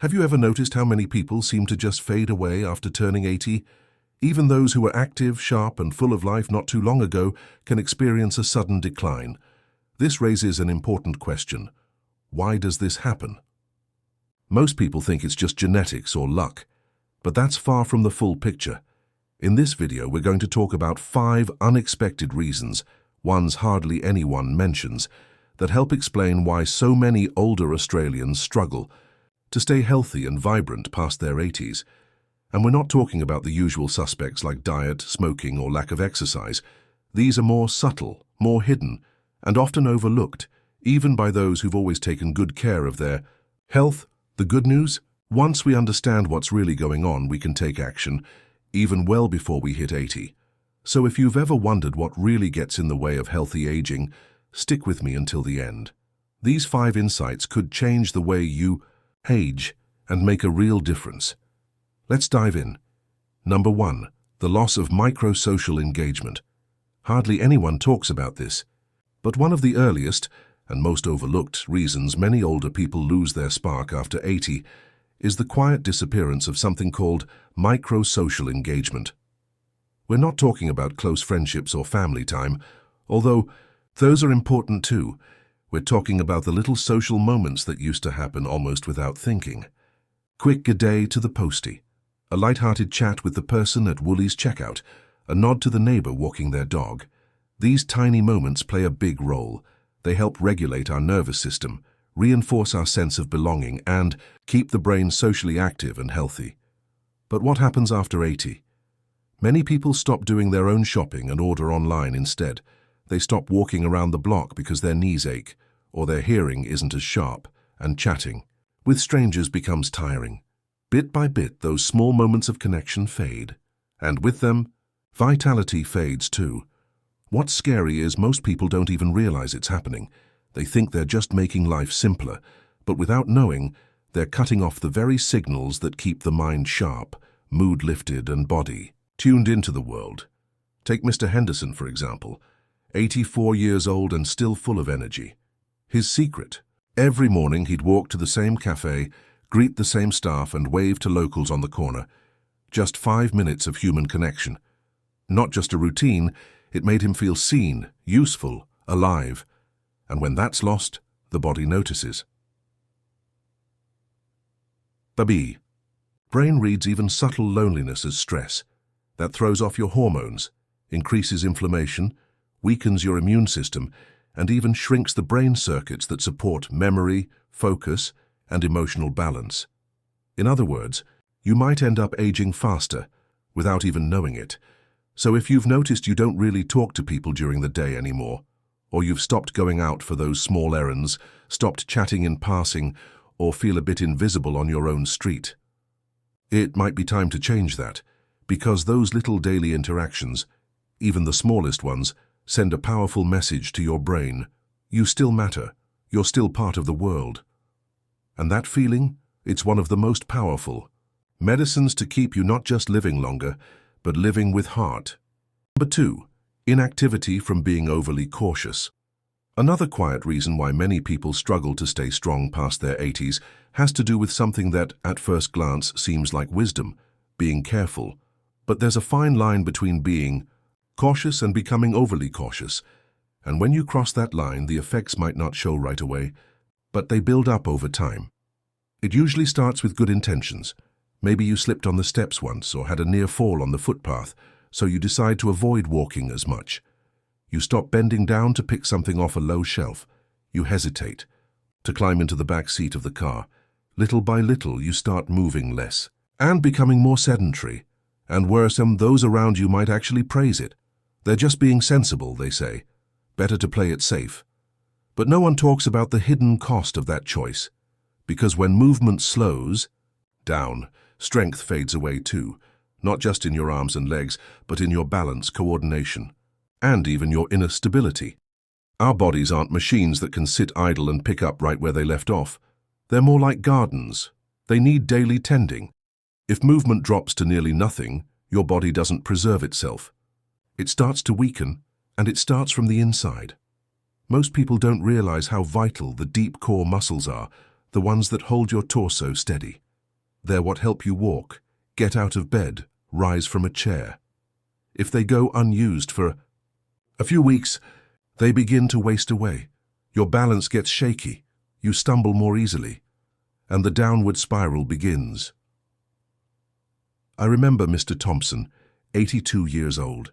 Have you ever noticed how many people seem to just fade away after turning 80? Even those who were active, sharp, and full of life not too long ago can experience a sudden decline. This raises an important question. Why does this happen? Most people think it's just genetics or luck, but that's far from the full picture. In this video, we're going to talk about 5 unexpected reasons, ones hardly anyone mentions, that help explain why so many older Australians struggle to stay healthy and vibrant past their 80s. And we're not talking about the usual suspects like diet, smoking, or lack of exercise. These are more subtle, more hidden, and often overlooked, even by those who've always taken good care of their health. The good news? Once we understand what's really going on, we can take action, even well before we hit 80. So if you've ever wondered what really gets in the way of healthy aging, stick with me until the end. These 5 insights could change the way you age and make a real difference. Let's dive in. Number 1, the loss of micro-social engagement. Hardly anyone talks about this, but one of the earliest and most overlooked reasons many older people lose their spark after 80 is the quiet disappearance of something called micro-social engagement. We're not talking about close friendships or family time, although those are important too. We're talking about the little social moments that used to happen almost without thinking. Quick g'day to the postie, a light-hearted chat with the person at Woolies checkout, a nod to the neighbor walking their dog. These tiny moments play a big role. They help regulate our nervous system, reinforce our sense of belonging, and keep the brain socially active and healthy. But what happens after 80? Many people stop doing their own shopping and order online instead. They stop walking around the block because their knees ache, or their hearing isn't as sharp, and chatting with strangers becomes tiring. Bit by bit, those small moments of connection fade, and with them, vitality fades too. What's scary is most people don't even realize it's happening. They think they're just making life simpler, but without knowing, they're cutting off the very signals that keep the mind sharp, mood lifted, and body tuned into the world. Take Mr. Henderson, for example, 84 years old and still full of energy. His secret? Every morning he'd walk to the same cafe, greet the same staff, and wave to locals on the corner. Just 5 minutes of human connection. Not just a routine, it made him feel seen, useful, alive. And when that's lost, the body notices. B. Brain reads even subtle loneliness as stress. That throws off your hormones, increases inflammation, weakens your immune system, and even shrinks the brain circuits that support memory, focus, and emotional balance. In other words, you might end up aging faster without even knowing it. So if you've noticed you don't really talk to people during the day anymore, or you've stopped going out for those small errands, stopped chatting in passing, or feel a bit invisible on your own street, it might be time to change that, because those little daily interactions, even the smallest ones, send a powerful message to your brain. You still matter. You're still part of the world. And that feeling, it's one of the most powerful medicines to keep you not just living longer, but living with heart. Number 2, inactivity from being overly cautious. Another quiet reason why many people struggle to stay strong past their 80s has to do with something that, at first glance, seems like wisdom, being careful. But there's a fine line between being cautious and becoming overly cautious. And when you cross that line, the effects might not show right away, but they build up over time. It usually starts with good intentions. Maybe you slipped on the steps once or had a near fall on the footpath, so you decide to avoid walking as much. You stop bending down to pick something off a low shelf. You hesitate to climb into the back seat of the car. Little by little, you start moving less and becoming more sedentary. And worse, those around you might actually praise it. They're just being sensible, they say. Better to play it safe. But no one talks about the hidden cost of that choice. Because when movement slows down, strength fades away too, not just in your arms and legs, but in your balance, coordination, and even your inner stability. Our bodies aren't machines that can sit idle and pick up right where they left off. They're more like gardens. They need daily tending. If movement drops to nearly nothing, your body doesn't preserve itself. It starts to weaken, and it starts from the inside. Most people don't realize how vital the deep core muscles are, the ones that hold your torso steady. They're what help you walk, get out of bed, rise from a chair. If they go unused for a few weeks, they begin to waste away. Your balance gets shaky, you stumble more easily, and the downward spiral begins. I remember Mr. Thompson, 82 years old.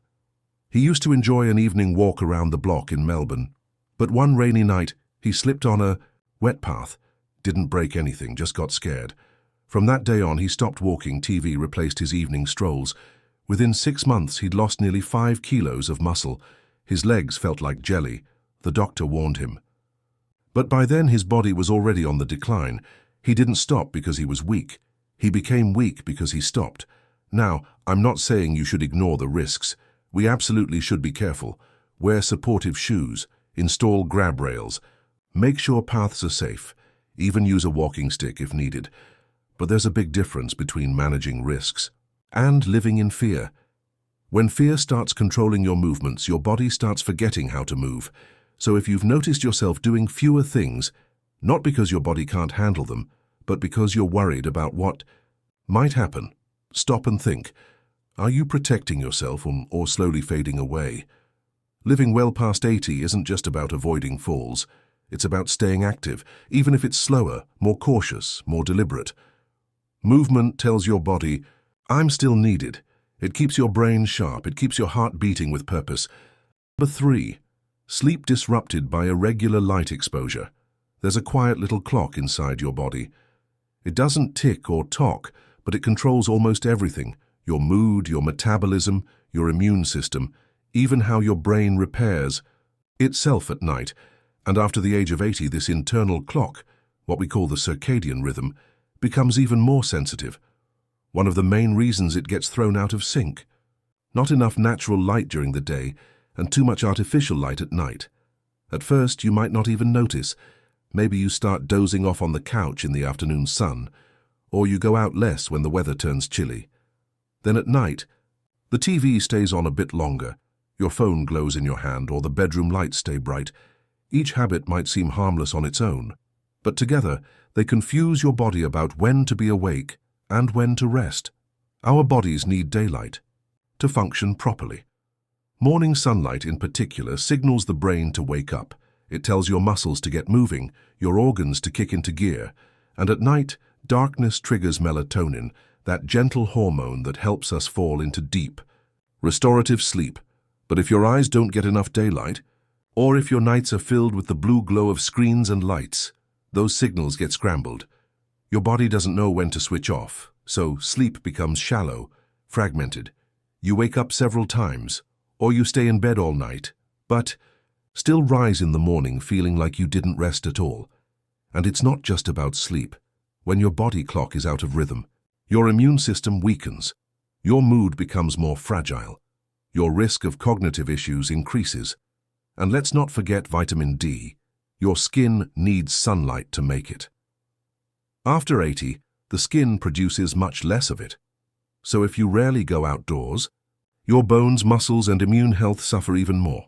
He used to enjoy an evening walk around the block in Melbourne, but one rainy night he slipped on a wet path. Didn't break anything, just got scared. From that day on, he stopped walking. TV replaced his evening strolls. Within 6 months, he'd lost nearly 5 kilos of muscle. His legs felt like jelly. The doctor warned him. But by then, his body was already on the decline. He didn't stop because he was weak. He became weak because he stopped. Now, I'm not saying you should ignore the risks. We absolutely should be careful. Wear supportive shoes. Install grab rails. Make sure paths are safe. Even use a walking stick if needed. But there's a big difference between managing risks and living in fear. When fear starts controlling your movements, your body starts forgetting how to move. So if you've noticed yourself doing fewer things, not because your body can't handle them, but because you're worried about what might happen, stop and think. Are you protecting yourself or slowly fading away? Living well past 80 isn't just about avoiding falls. It's about staying active, even if it's slower, more cautious, more deliberate. Movement tells your body, I'm still needed. It keeps your brain sharp. It keeps your heart beating with purpose. Number 3, sleep disrupted by irregular light exposure. There's a quiet little clock inside your body. It doesn't tick or talk, but it controls almost everything. Your mood, your metabolism, your immune system, even how your brain repairs itself at night. And after the age of 80, this internal clock, what we call the circadian rhythm, becomes even more sensitive. One of the main reasons it gets thrown out of sync. Not enough natural light during the day and too much artificial light at night. At first, you might not even notice. Maybe you start dozing off on the couch in the afternoon sun, or you go out less when the weather turns chilly. Then at night, the TV stays on a bit longer, your phone glows in your hand, or the bedroom lights stay bright. Each habit might seem harmless on its own, but together they confuse your body about when to be awake and when to rest. Our bodies need daylight to function properly. Morning sunlight in particular signals the brain to wake up. It tells your muscles to get moving, your organs to kick into gear. And at night, darkness triggers melatonin, that gentle hormone that helps us fall into deep, restorative sleep. But if your eyes don't get enough daylight, or if your nights are filled with the blue glow of screens and lights, those signals get scrambled. Your body doesn't know when to switch off, so sleep becomes shallow, fragmented. You wake up several times, or you stay in bed all night, but still rise in the morning feeling like you didn't rest at all. And it's not just about sleep. When your body clock is out of rhythm, your immune system weakens, your mood becomes more fragile, your risk of cognitive issues increases. And let's not forget vitamin D. Your skin needs sunlight to make it. After 80, the skin produces much less of it. So if you rarely go outdoors, your bones, muscles, and immune health suffer even more.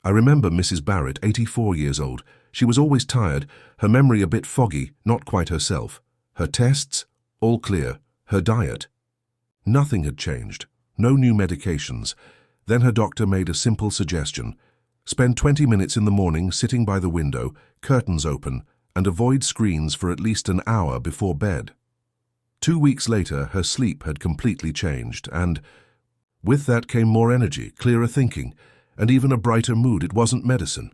I remember Mrs. Barrett, 84 years old. She was always tired, her memory a bit foggy, not quite herself. Her tests, all clear. Her diet, nothing had changed, no new medications. Then her doctor made a simple suggestion. Spend 20 minutes in the morning sitting by the window, curtains open, and avoid screens for at least an hour before bed. 2 weeks later, her sleep had completely changed, and with that came more energy, clearer thinking, and even a brighter mood. It wasn't medicine.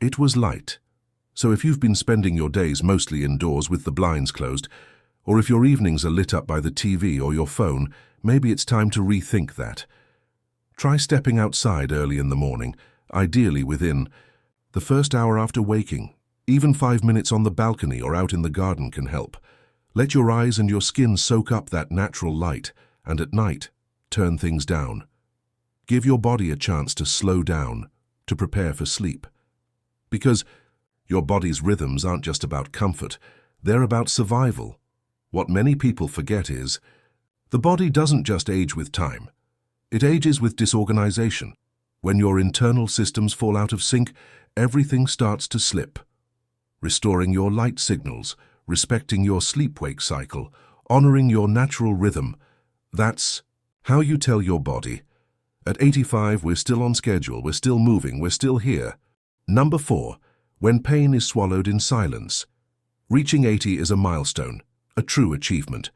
It was light. So if you've been spending your days mostly indoors with the blinds closed, or if your evenings are lit up by the TV or your phone, maybe it's time to rethink that. Try stepping outside early in the morning, ideally within the first hour after waking. Even 5 minutes on the balcony or out in the garden can help. Let your eyes and your skin soak up that natural light, and at night, turn things down. Give your body a chance to slow down, to prepare for sleep. Because your body's rhythms aren't just about comfort, they're about survival. What many people forget is, the body doesn't just age with time. It ages with disorganization. When your internal systems fall out of sync, everything starts to slip. Restoring your light signals, respecting your sleep-wake cycle, Honoring your natural rhythm. That's how you tell your body, at 85, we're still on schedule, we're still moving, we're still here. Number 4, when pain is swallowed in silence. Reaching 80 is a milestone, a true achievement.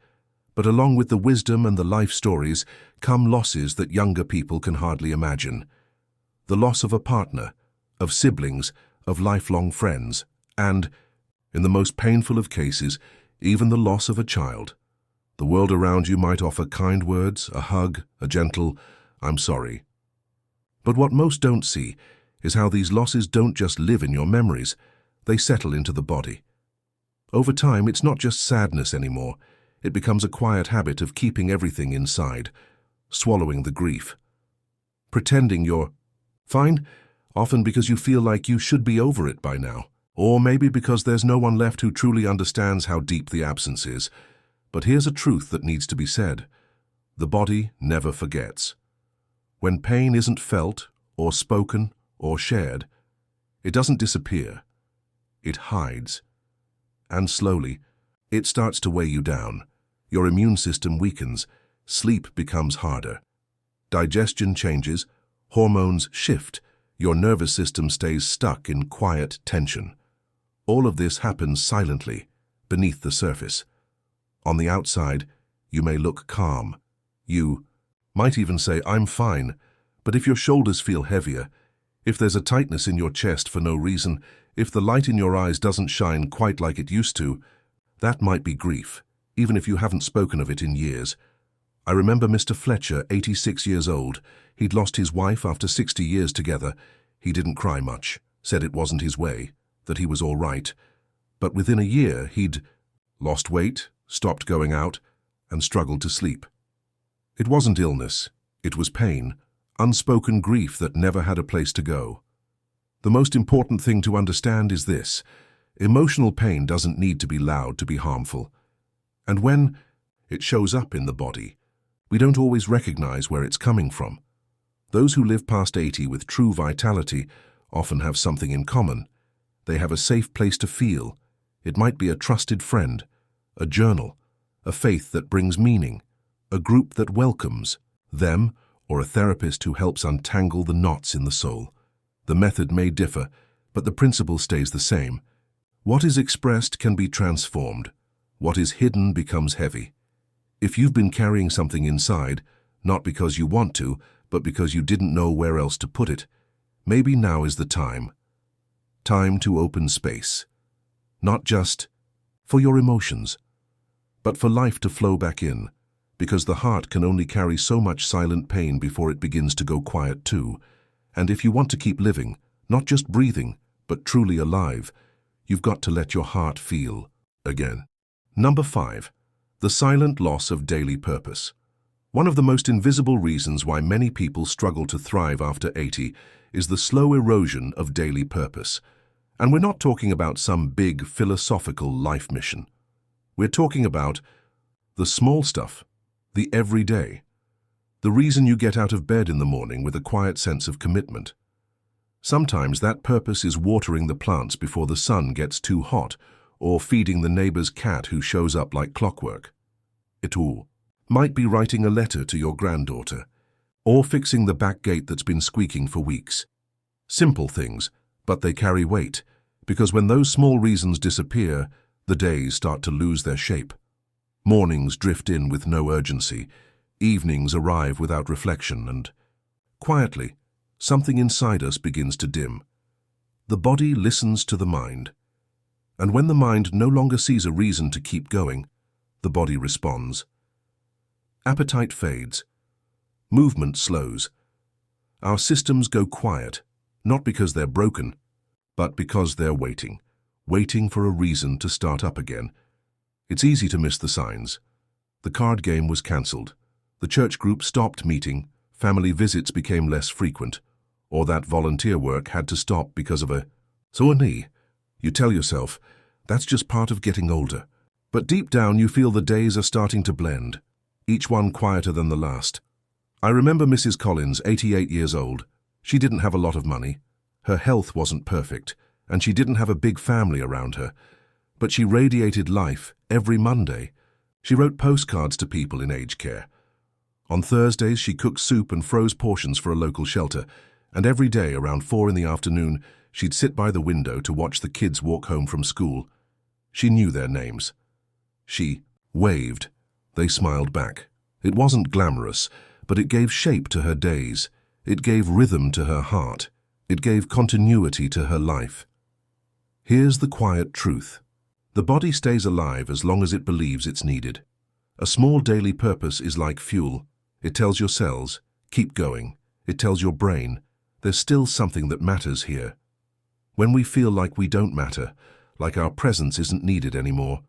But along with the wisdom and the life stories come losses that younger people can hardly imagine. The loss of a partner, of siblings, of lifelong friends, and, in the most painful of cases, even the loss of a child. The world around you might offer kind words, a hug, a gentle, "I'm sorry." But what most don't see is how these losses don't just live in your memories, they settle into the body. Over time, it's not just sadness anymore. It becomes a quiet habit of keeping everything inside, swallowing the grief. Pretending you're fine, often because you feel like you should be over it by now. Or maybe because there's no one left who truly understands how deep the absence is. But here's a truth that needs to be said. The body never forgets. When pain isn't felt, or spoken, or shared, it doesn't disappear. It hides. And slowly, it starts to weigh you down. Your immune system weakens, sleep becomes harder. Digestion changes, hormones shift, your nervous system stays stuck in quiet tension. All of this happens silently, beneath the surface. On the outside, you may look calm. You might even say, "I'm fine," but if your shoulders feel heavier, if there's a tightness in your chest for no reason, if the light in your eyes doesn't shine quite like it used to, that might be grief, even if you haven't spoken of it in years. I remember Mr. Fletcher, 86 years old. He'd lost his wife after 60 years together. He didn't cry much, said it wasn't his way, that he was all right. But within a year, he'd lost weight, stopped going out, and struggled to sleep. It wasn't illness, it was pain, unspoken grief that never had a place to go. The most important thing to understand is this: emotional pain doesn't need to be loud to be harmful. And when it shows up in the body, we don't always recognize where it's coming from. Those who live past 80 with true vitality often have something in common. They have a safe place to feel. It might be a trusted friend, a journal, a faith that brings meaning, a group that welcomes them, or a therapist who helps untangle the knots in the soul. The method may differ, but the principle stays the same. What is expressed can be transformed. What is hidden becomes heavy. If you've been carrying something inside, not because you want to, but because you didn't know where else to put it, maybe now is the time. Time to open space. Not just for your emotions, but for life to flow back in, because the heart can only carry so much silent pain before it begins to go quiet too. And if you want to keep living, not just breathing, but truly alive, you've got to let your heart feel again. Number 5. The silent loss of daily purpose. One of the most invisible reasons why many people struggle to thrive after 80 is the slow erosion of daily purpose. And we're not talking about some big philosophical life mission. We're talking about the small stuff, the everyday. The reason you get out of bed in the morning with a quiet sense of commitment. Sometimes that purpose is watering the plants before the sun gets too hot, or feeding the neighbor's cat who shows up like clockwork. It all might be writing a letter to your granddaughter, or fixing the back gate that's been squeaking for weeks. Simple things, but they carry weight, because when those small reasons disappear, the days start to lose their shape. Mornings drift in with no urgency, evenings arrive without reflection, and quietly, something inside us begins to dim. The body listens to the mind, and when the mind no longer sees a reason to keep going, the body responds. Appetite fades. Movement slows. Our systems go quiet, not because they're broken, but because they're waiting for a reason to start up again. It's easy to miss the signs. The card game was cancelled. The church group stopped meeting. Family visits became less frequent. Or that volunteer work had to stop because of a knee. You tell yourself, that's just part of getting older. But deep down you feel the days are starting to blend, each one quieter than the last. I remember Mrs. Collins, 88 years old. She didn't have a lot of money. Her health wasn't perfect, and she didn't have a big family around her. But she radiated life every Monday. She wrote postcards to people in aged care. On Thursdays, she cooked soup and froze portions for a local shelter, and every day around 4 in the afternoon, she'd sit by the window to watch the kids walk home from school. She knew their names. She waved. They smiled back. It wasn't glamorous, but it gave shape to her days. It gave rhythm to her heart. It gave continuity to her life. Here's the quiet truth. The body stays alive as long as it believes it's needed. A small daily purpose is like fuel. It tells your cells, keep going. It tells your brain, there's still something that matters here. When we feel like we don't matter, like our presence isn't needed anymore,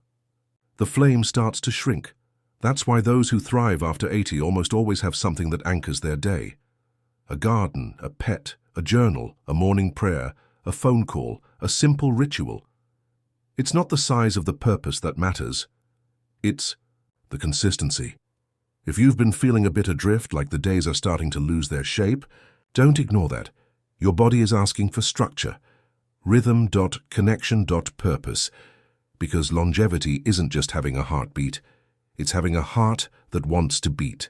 the flame starts to shrink. That's why those who thrive after 80 almost always have something that anchors their day. A garden, a pet, a journal, a morning prayer, a phone call, a simple ritual. It's not the size of the purpose that matters. It's the consistency. If you've been feeling a bit adrift, like the days are starting to lose their shape, don't ignore that. Your body is asking for structure. Rhythm.connection.purpose. Because longevity isn't just having a heartbeat, it's having a heart that wants to beat.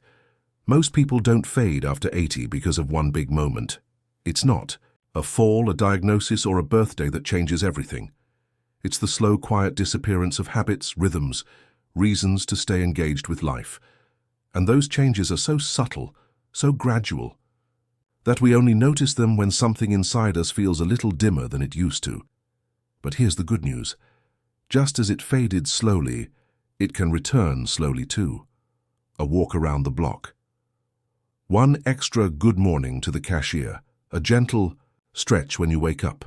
Most people don't fade after 80 because of one big moment. It's not a fall, a diagnosis, or a birthday that changes everything. It's the slow, quiet disappearance of habits, rhythms, reasons to stay engaged with life. And those changes are so subtle, so gradual, that we only notice them when something inside us feels a little dimmer than it used to. But here's the good news. Just as it faded slowly, it can return slowly too. A walk around the block. One extra good morning to the cashier. A gentle stretch when you wake up.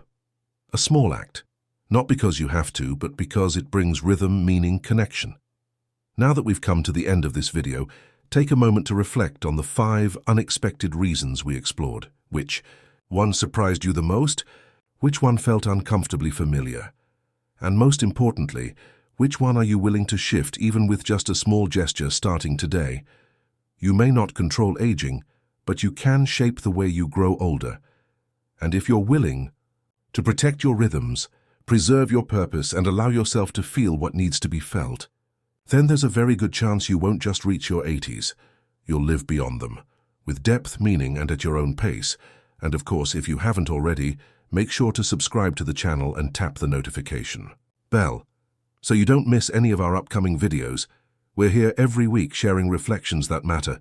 A small act. Not because you have to, but because it brings rhythm, meaning, connection. Now that we've come to the end of this video, take a moment to reflect on the 5 unexpected reasons we explored. Which one surprised you the most? Which one felt uncomfortably familiar? And most importantly, which one are you willing to shift even with just a small gesture starting today? You may not control aging, but you can shape the way you grow older. And if you're willing to protect your rhythms, preserve your purpose, and allow yourself to feel what needs to be felt, then there's a very good chance you won't just reach your 80s. You'll live beyond them, with depth, meaning, and at your own pace. And of course, if you haven't already, make sure to subscribe to the channel and tap the notification bell so you don't miss any of our upcoming videos. We're here every week sharing reflections that matter,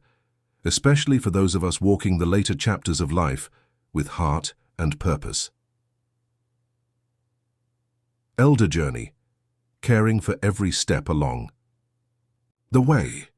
especially for those of us walking the later chapters of life with heart and purpose. Elder Journey, caring for every step along the way.